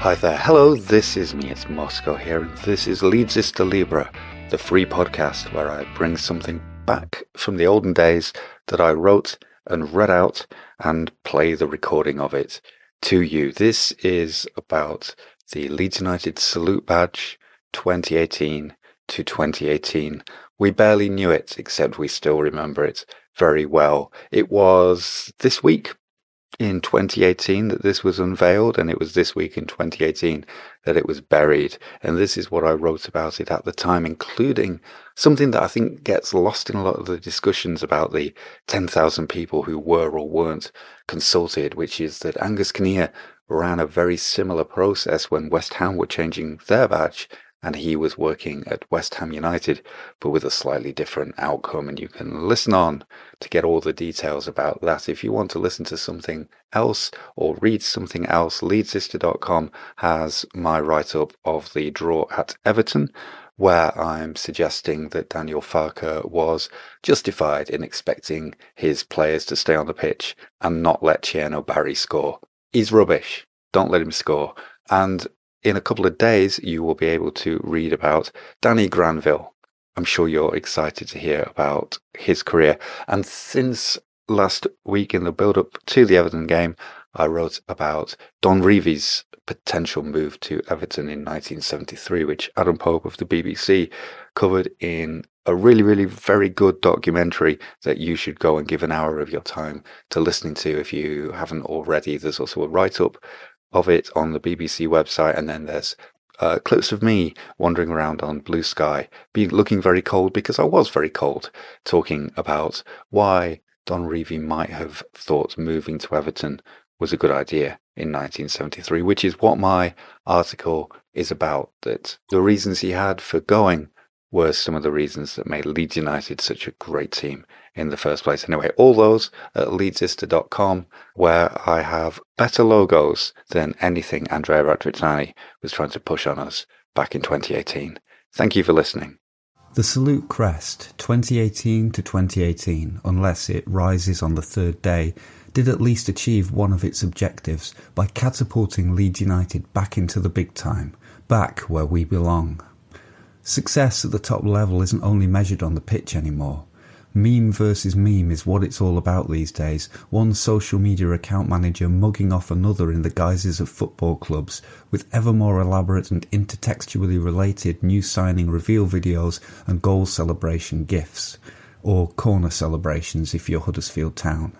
Hi there, hello, this is me, it's Moscow here, and this is Leedsista Libre, the free podcast where I bring something back from the olden days that I wrote and read out and play the recording of it to you. This is about the Leeds United Salute Badge 2018 to 2018. We barely knew it, except we still remember it very well. It was this week in 2018 that this was unveiled, and it was this week in 2018 that it was buried. And this is what I wrote about it at the time, including something that I think gets lost in a lot of the discussions about the 10,000 people who were or weren't consulted, which is that Angus Kinnear ran a very similar process when West Ham were changing their badge, and he was working at West Ham United, but with a slightly different outcome. And you can listen on to get all the details about that. If you want to listen to something else or read something else, Leedsista.com has my write-up of the draw at Everton, where I'm suggesting that Daniel Farke was justified in expecting his players to stay on the pitch and not let Tierno Barry score. He's rubbish. Don't let him score. And in a couple of days, you will be able to read about Danny Granville. I'm sure you're excited to hear about his career. And since last week in the build-up to the Everton game, I wrote about Don Reevy's potential move to Everton in 1973, which Adam Pope of the BBC covered in a really, really very good documentary that you should go and give an hour of your time to listening to if you haven't already. There's also a write-up of it on the BBC website, and then there's clips of me wandering around on Blue Sky, looking very cold, because I was very cold, talking about why Don Revie might have thought moving to Everton was a good idea in 1973, which is what my article is about, that the reasons he had for going were some of the reasons that made Leeds United such a great team in the first place. Anyway, all those at Leedsista.com, where I have better logos than anything Andrea Radrizzani was trying to push on us back in 2018. Thank you for listening. The Salute Crest 2018 to 2018, unless it rises on the third day, did at least achieve one of its objectives by catapulting Leeds United back into the big time, back where we belong. Success at the top level isn't only measured on the pitch anymore. Meme versus meme is what it's all about these days, one social media account manager mugging off another in the guises of football clubs, with ever more elaborate and intertextually related new signing reveal videos and goal celebration gifs, or corner celebrations if you're Huddersfield Town.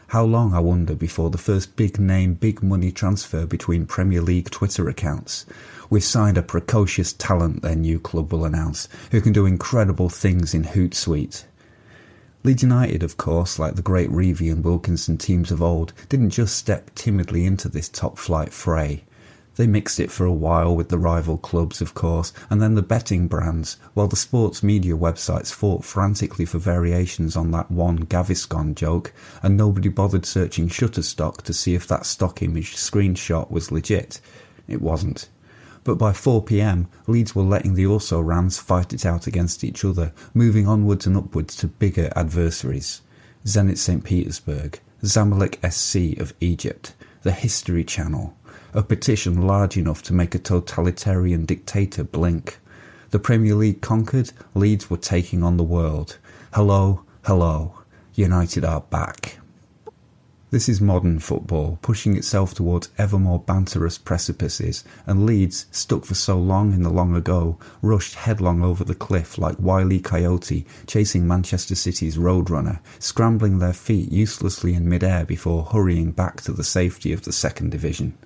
How long, I wonder, before the first big name, big money transfer between Premier League Twitter accounts? We've signed a precocious talent, their new club will announce, who can do incredible things in Hootsuite. Leeds United, of course, like the great Reevy and Wilkinson teams of old, didn't just step timidly into this top-flight fray. They mixed it for a while with the rival clubs, of course, and then the betting brands, while the sports media websites fought frantically for variations on that one Gaviscon joke, and nobody bothered searching Shutterstock to see if that stock image screenshot was legit. It wasn't. But by 4 p.m, Leeds were letting the also-rans fight it out against each other, moving onwards and upwards to bigger adversaries. Zenit St. Petersburg, Zamalek SC of Egypt, the History Channel, a petition large enough to make a totalitarian dictator blink. The Premier League conquered, Leeds were taking on the world. Hello, hello, United are back. This is modern football, pushing itself towards ever more banterous precipices, and Leeds, stuck for so long in the long ago, rushed headlong over the cliff like Wile E. Coyote chasing Manchester City's Roadrunner, scrambling their feet uselessly in mid-air before hurrying back to the safety of the second division.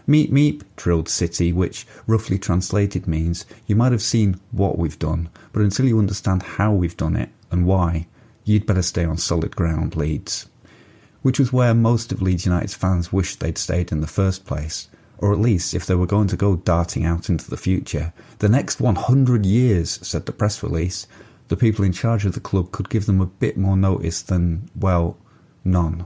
Meep meep, trilled City, which, roughly translated, means you might have seen what we've done, but until you understand how we've done it, and why, you'd better stay on solid ground, Leeds. Which was where most of Leeds United's fans wished they'd stayed in the first place, or at least if they were going to go darting out into the future. The next 100 years, said the press release, the people in charge of the club could give them a bit more notice than, well, none.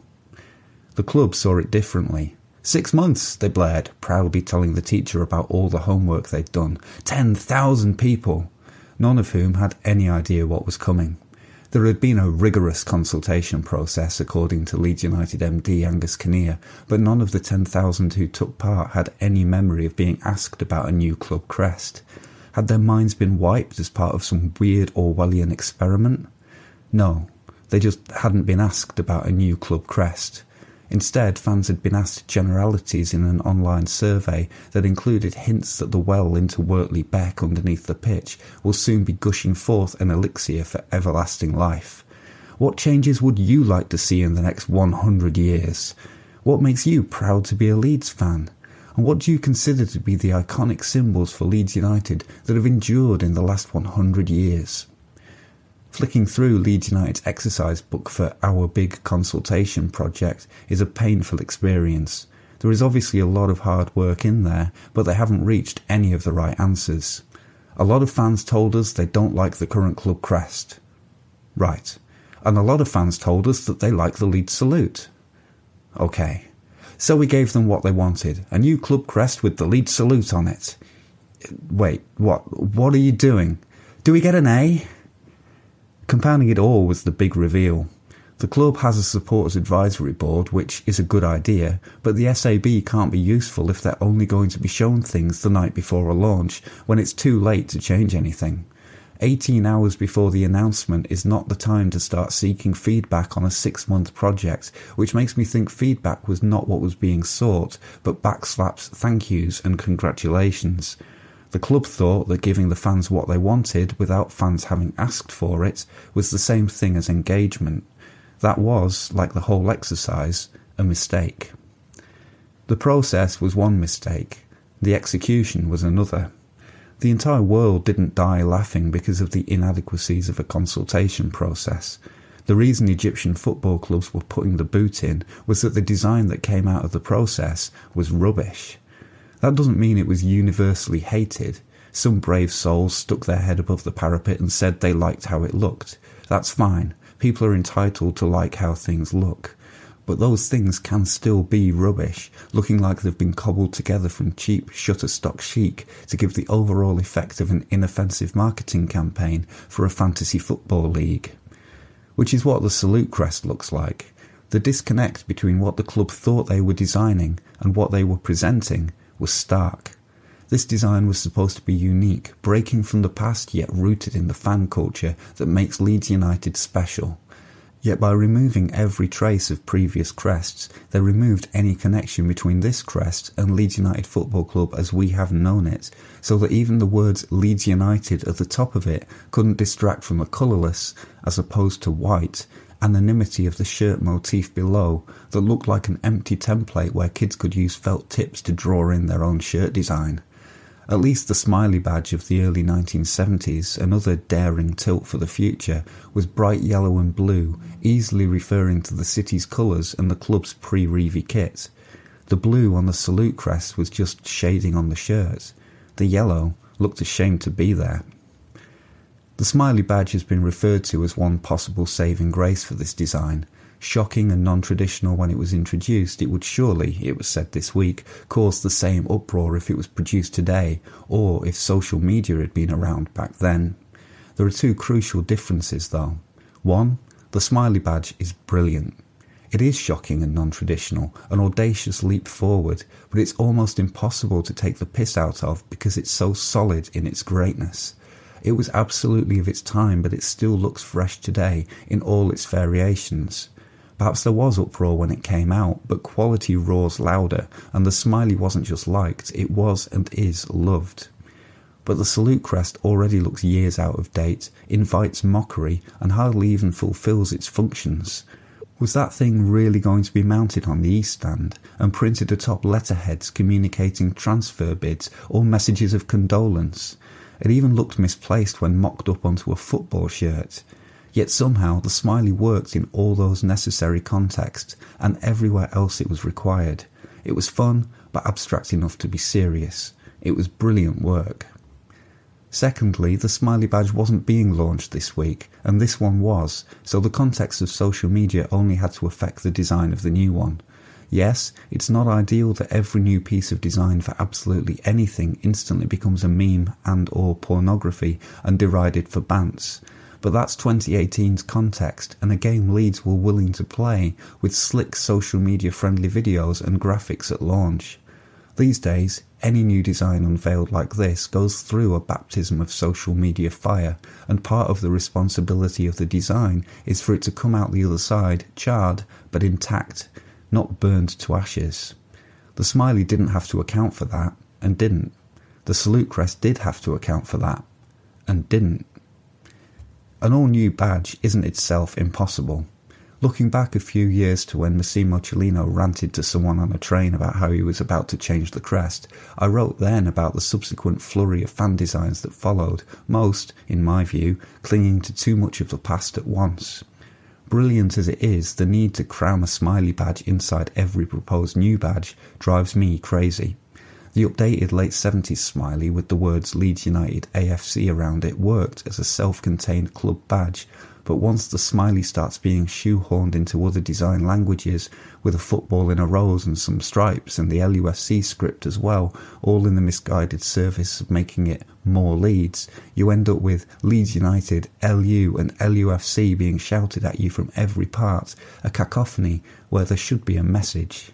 The club saw it differently. 6 months, they blared, proudly telling the teacher about all the homework they'd done. 10,000 people, none of whom had any idea what was coming. There had been a rigorous consultation process according to Leeds United MD Angus Kinnear, but none of the 10,000 who took part had any memory of being asked about a new club crest. Had their minds been wiped as part of some weird Orwellian experiment? No, they just hadn't been asked about a new club crest. Instead, fans had been asked generalities in an online survey that included hints that the well into Wortley Beck underneath the pitch will soon be gushing forth an elixir for everlasting life. What changes would you like to see in the next 100 years? What makes you proud to be a Leeds fan? And what do you consider to be the iconic symbols for Leeds United that have endured in the last 100 years? Flicking through Leeds United's exercise book for Our Big Consultation Project is a painful experience. There is obviously a lot of hard work in there, but they haven't reached any of the right answers. A lot of fans told us they don't like the current club crest. Right. And a lot of fans told us that they like the Leeds salute. Okay. So we gave them what they wanted, a new club crest with the Leeds salute on it. Wait, what are you doing? Do we get an A? Compounding it all was the big reveal. The club has a supporters advisory board, which is a good idea, but the SAB can't be useful if they're only going to be shown things the night before a launch, when it's too late to change anything. 18 hours before the announcement is not the time to start seeking feedback on a 6-month project, which makes me think feedback was not what was being sought, but backslaps, thank yous and congratulations. The club thought that giving the fans what they wanted without fans having asked for it was the same thing as engagement. That was, like the whole exercise, a mistake. The process was one mistake. The execution was another. The entire world didn't die laughing because of the inadequacies of a consultation process. The reason Egyptian football clubs were putting the boot in was that the design that came out of the process was rubbish. That doesn't mean it was universally hated. Some brave souls stuck their head above the parapet and said they liked how it looked. That's fine. People are entitled to like how things look. But those things can still be rubbish, looking like they've been cobbled together from cheap Shutterstock chic to give the overall effect of an inoffensive marketing campaign for a fantasy football league. Which is what the salute crest looks like. The disconnect between what the club thought they were designing and what they were presenting was stark. This design was supposed to be unique, breaking from the past yet rooted in the fan culture that makes Leeds United special. Yet by removing every trace of previous crests, they removed any connection between this crest and Leeds United Football Club as we have known it, so that even the words Leeds United at the top of it couldn't distract from the colourless, as opposed to white, anonymity of the shirt motif below that looked like an empty template where kids could use felt tips to draw in their own shirt design. At least the smiley badge of the early 1970s, another daring tilt for the future, was bright yellow and blue, easily referring to the city's colours and the club's pre-Reevy kit. The blue on the salute crest was just shading on the shirt. The yellow looked ashamed to be there. The smiley badge has been referred to as one possible saving grace for this design. Shocking and non-traditional when it was introduced, it would surely, it was said this week, cause the same uproar if it was produced today, or if social media had been around back then. There are two crucial differences though. One, the smiley badge is brilliant. It is shocking and non-traditional, an audacious leap forward, but it's almost impossible to take the piss out of because it's so solid in its greatness. It was absolutely of its time, but it still looks fresh today in all its variations. Perhaps there was uproar when it came out, but quality roars louder, and the smiley wasn't just liked, it was and is loved. But the salute crest already looks years out of date, invites mockery, and hardly even fulfills its functions. Was that thing really going to be mounted on the East Stand and printed atop letterheads communicating transfer bids or messages of condolence? It even looked misplaced when mocked up onto a football shirt. Yet somehow the smiley worked in all those necessary contexts and everywhere else it was required. It was fun, but abstract enough to be serious. It was brilliant work. Secondly, the smiley badge wasn't being launched this week, and this one was, so the context of social media only had to affect the design of the new one. Yes, it's not ideal that every new piece of design for absolutely anything instantly becomes a meme and or pornography and derided for bants. But that's 2018's context, and a game Leeds were willing to play with slick social media friendly videos and graphics at launch. These days, any new design unveiled like this goes through a baptism of social media fire, and part of the responsibility of the design is for it to come out the other side charred but intact, not burned to ashes. The smiley didn't have to account for that, and didn't. The salute crest did have to account for that, and didn't. An all-new badge isn't itself impossible. Looking back a few years to when Massimo Cellino ranted to someone on a train about how he was about to change the crest, I wrote then about the subsequent flurry of fan designs that followed, most, in my view, clinging to too much of the past at once. Brilliant as it is, the need to cram a smiley badge inside every proposed new badge drives me crazy. The updated late 70s smiley with the words Leeds United AFC around it worked as a self-contained club badge, but once the smiley starts being shoehorned into other design languages, with a football in a rose and some stripes and the LUFC script as well, all in the misguided service of making it more Leeds, you end up with Leeds United, LU and LUFC being shouted at you from every part, a cacophony where there should be a message.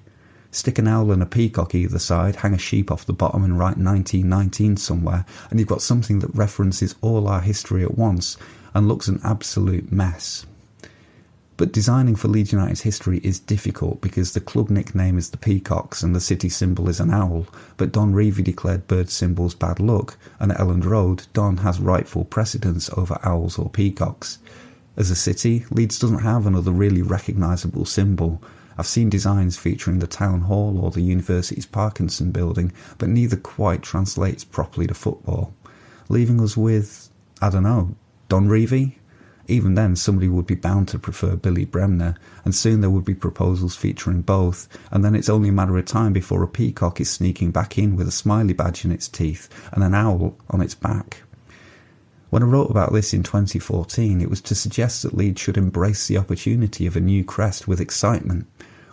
Stick an owl and a peacock either side, hang a sheep off the bottom and write 1919 somewhere, and you've got something that references all our history at once and looks an absolute mess. But designing for Leeds United's history is difficult because the club nickname is the Peacocks and the city symbol is an owl, but Don Revie declared bird symbols bad luck, and at Elland Road, Don has rightful precedence over owls or peacocks. As a city, Leeds doesn't have another really recognisable symbol. I've seen designs featuring the town hall or the university's Parkinson building, but neither quite translates properly to football, leaving us with, I don't know, Don Revie? Even then, somebody would be bound to prefer Billy Bremner, and soon there would be proposals featuring both, and then it's only a matter of time before a peacock is sneaking back in with a smiley badge in its teeth and an owl on its back. When I wrote about this in 2014, it was to suggest that Leeds should embrace the opportunity of a new crest with excitement.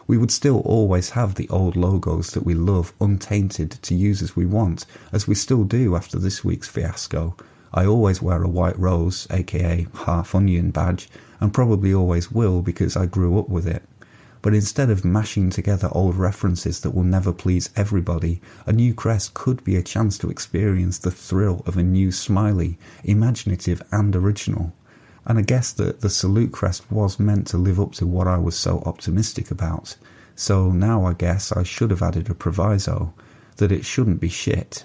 We would still always have the old logos that we love untainted to use as we want, as we still do after this week's fiasco. I always wear a white rose, aka half onion badge, and probably always will because I grew up with it. But instead of mashing together old references that will never please everybody, a new crest could be a chance to experience the thrill of a new smiley, imaginative and original. And I guess that the salute crest was meant to live up to what I was so optimistic about. So now I guess I should have added a proviso, that it shouldn't be shit.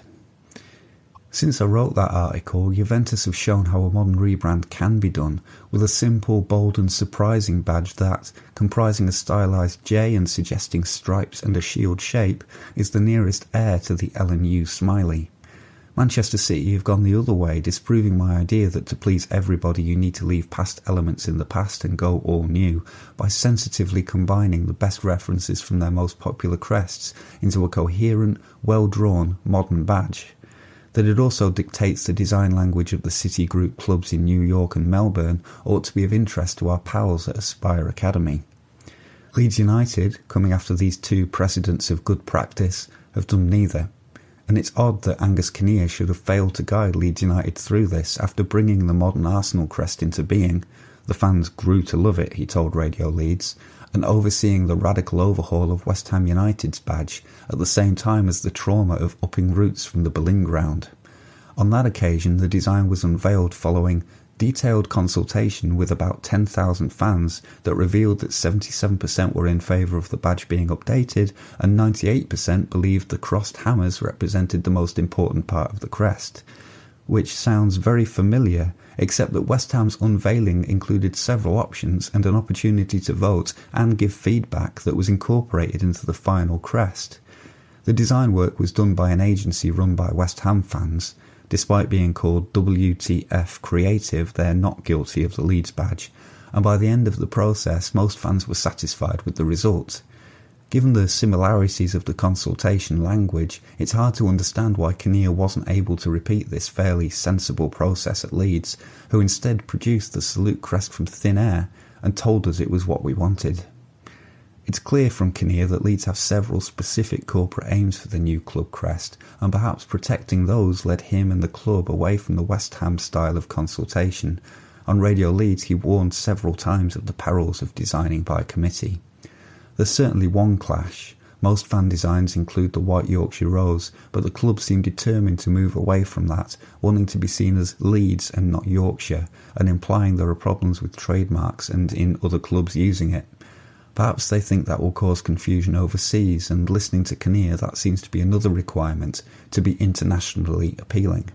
Since I wrote that article, Juventus have shown how a modern rebrand can be done, with a simple, bold and surprising badge that, comprising a stylised J and suggesting stripes and a shield shape, is the nearest heir to the L&U smiley. Manchester City have gone the other way, disproving my idea that to please everybody you need to leave past elements in the past and go all new, by sensitively combining the best references from their most popular crests into a coherent, well-drawn, modern badge. That it also dictates the design language of the City Group clubs in New York and Melbourne ought to be of interest to our pals at Aspire Academy. Leeds United, coming after these two precedents of good practice, have done neither, and it's odd that Angus Kinnear should have failed to guide Leeds United through this after bringing the modern Arsenal crest into being. The fans grew to love it, he told Radio Leeds, and overseeing the radical overhaul of West Ham United's badge at the same time as the trauma of upping roots from the Boleyn ground. On that occasion, the design was unveiled following detailed consultation with about 10,000 fans that revealed that 77% were in favour of the badge being updated and 98% believed the crossed hammers represented the most important part of the crest. Which sounds very familiar, except that West Ham's unveiling included several options and an opportunity to vote and give feedback that was incorporated into the final crest. The design work was done by an agency run by West Ham fans. Despite being called WTF Creative, they're not guilty of the Leeds badge, and by the end of the process most fans were satisfied with the result. Given the similarities of the consultation language, it's hard to understand why Kinnear wasn't able to repeat this fairly sensible process at Leeds, who instead produced the salute crest from thin air and told us it was what we wanted. It's clear from Kinnear that Leeds have several specific corporate aims for the new club crest, and perhaps protecting those led him and the club away from the West Ham style of consultation. On Radio Leeds he warned several times of the perils of designing by committee. There's certainly one clash. Most fan designs include the White Yorkshire Rose, but the club seem determined to move away from that, wanting to be seen as Leeds and not Yorkshire, and implying there are problems with trademarks and in other clubs using it. Perhaps they think that will cause confusion overseas, and listening to Kinnear, that seems to be another requirement to be internationally appealing.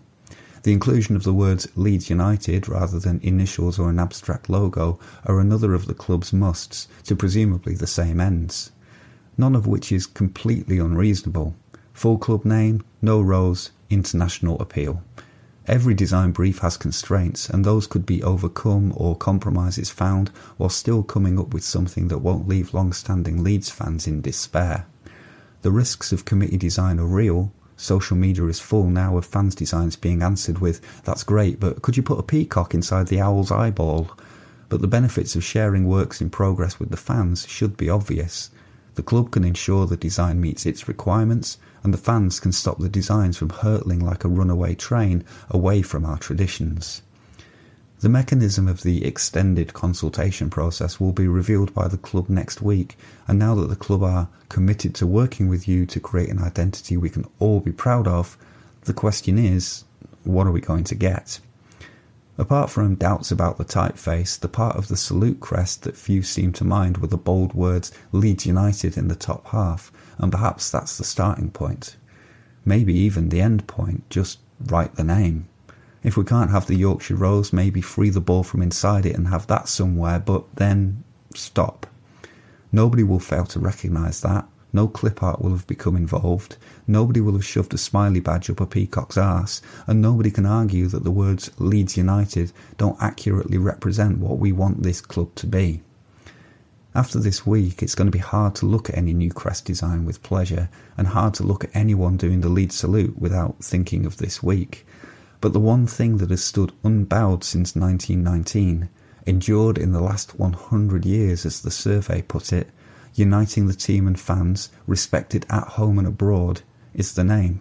The inclusion of the words Leeds United rather than initials or an abstract logo are another of the club's musts to presumably the same ends. None of which is completely unreasonable. Full club name, no rose, international appeal. Every design brief has constraints, and those could be overcome or compromises found while still coming up with something that won't leave long-standing Leeds fans in despair. The risks of committee design are real. Social media is full now of fans' designs being answered with, "That's great, but could you put a peacock inside the owl's eyeball?" But the benefits of sharing works in progress with the fans should be obvious. The club can ensure the design meets its requirements, and the fans can stop the designs from hurtling like a runaway train away from our traditions. The mechanism of the extended consultation process will be revealed by the club next week, and now that the club are committed to working with you to create an identity we can all be proud of, the question is, what are we going to get? Apart from doubts about the typeface, the part of the salute crest that few seem to mind were the bold words Leeds United in the top half, and perhaps that's the starting point. Maybe even the end point, just write the name. If we can't have the Yorkshire Rose, maybe free the ball from inside it and have that somewhere, but then stop. Nobody will fail to recognise that. No clip art will have become involved, nobody will have shoved a smiley badge up a peacock's arse, and nobody can argue that the words Leeds United don't accurately represent what we want this club to be. After this week, it's going to be hard to look at any new crest design with pleasure, and hard to look at anyone doing the Leeds salute without thinking of this week. But the one thing that has stood unbowed since 1919, endured in the last 100 years as the survey put it, uniting the team and fans, respected at home and abroad, is the name.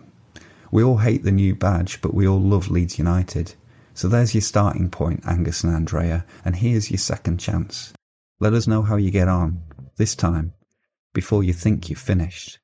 We all hate the new badge, but we all love Leeds United. So there's your starting point, Angus and Andrea, and here's your second chance. Let us know how you get on, this time, before you think you've finished.